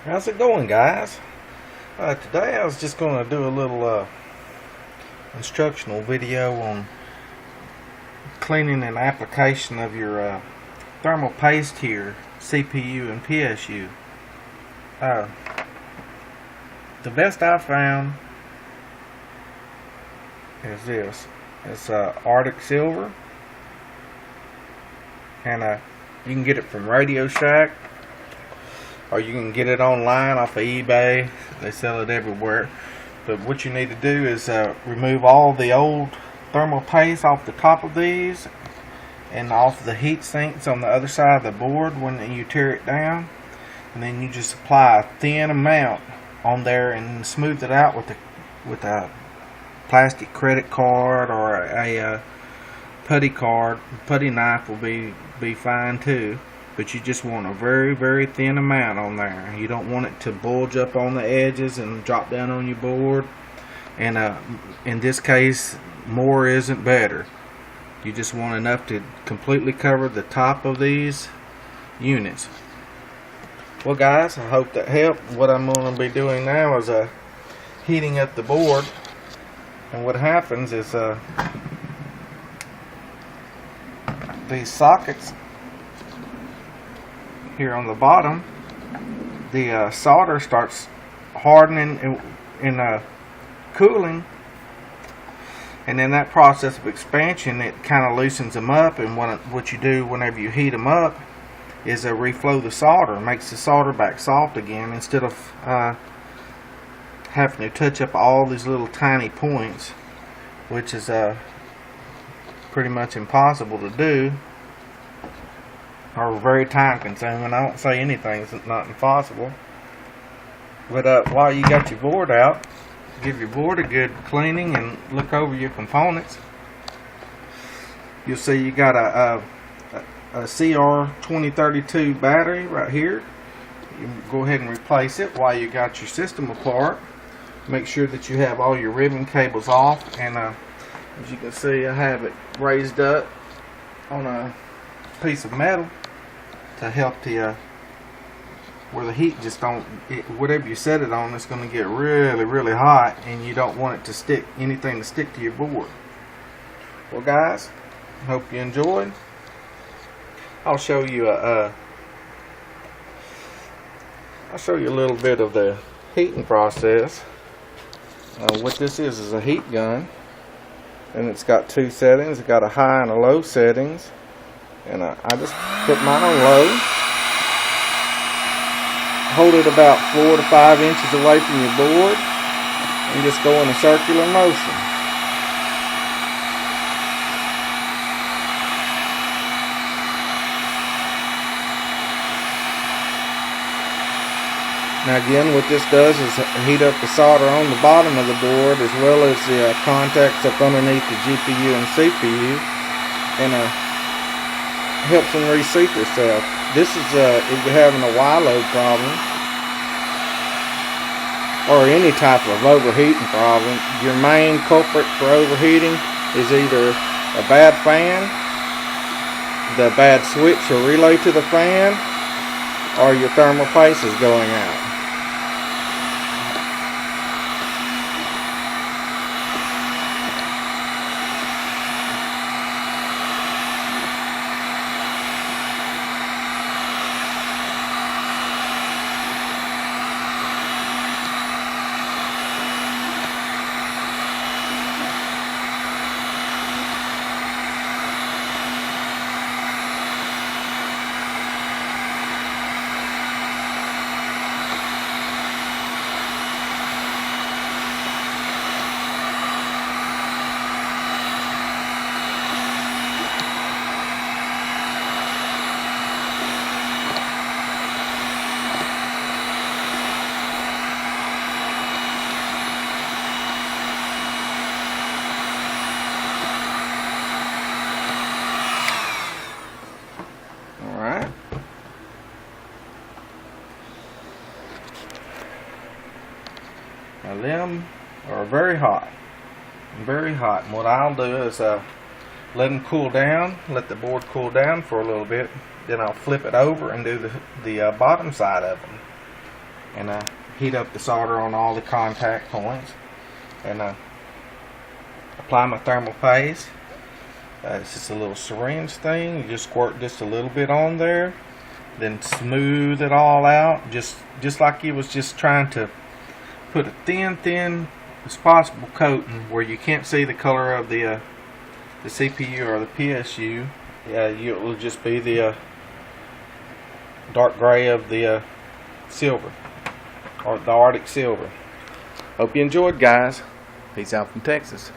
How's it going, guys? Today I was just going to do a little instructional video on cleaning and application of your thermal paste here, CPU and PSU. The best I found is this. It's Arctic Silver, and you can get it from Radio Shack, or you can get it online off of eBay. They sell it everywhere. But what you need to do is remove all the old thermal paste off the top of these and off the heat sinks on the other side of the board when you tear it down, and then you just apply a thin amount on there and smooth it out with a plastic credit card or a putty card. Putty knife will be fine too. But you just want a very, very thin amount on there. You don't want it to bulge up on the edges and drop down on your board. And in this case, more isn't better. You just want enough to completely cover the top of these units. Well, guys, I hope that helped. What I'm going to be doing now is heating up the board. And what happens is these sockets here on the bottom, the solder starts hardening and cooling, and in that process of expansion it kind of loosens them up. And what you do whenever you heat them up is reflow the solder, makes the solder back soft again, instead of having to touch up all these little tiny points, which is pretty much impossible to do, or very time consuming. I won't say anything's not impossible. But while you got your board out, give your board a good cleaning and look over your components. You'll see you got a CR2032 battery right here. You can go ahead and replace it while you got your system apart. Make sure that you have all your ribbon cables off, and as you can see, I have it raised up on a piece of metal to help the where the heat just don't, whatever you set it on, it's going to get really, really hot, and you don't want it to stick, anything to stick to your board. Well, guys, hope you enjoyed. I'll show you a little bit of the heating process. What this is a heat gun, and it's got two settings. It's got a high and a low settings. And I just put mine on low. Hold it about 4 to 5 inches away from your board, and just go in a circular motion. Now again, what this does is heat up the solder on the bottom of the board, as well as the contacts up underneath the GPU and CPU, and helps them reseat themselves. This is if you're having a Y-load problem or any type of overheating problem. Your main culprit for overheating is either a bad fan, the bad switch or relay to the fan, or your thermal paste is going out. Now them are very hot, and what I'll do is let them cool down, let the board cool down for a little bit, then I'll flip it over and do the bottom side of them. and heat up the solder on all the contact points, and apply my thermal paste. It's just a little syringe thing. You just squirt just a little bit on there, then smooth it all out, just like you was just trying to put a thin as possible coating where you can't see the color of the CPU or the PSU. It will just be the dark gray of the silver, or the Arctic silver. Hope you enjoyed, guys. Peace out from Texas.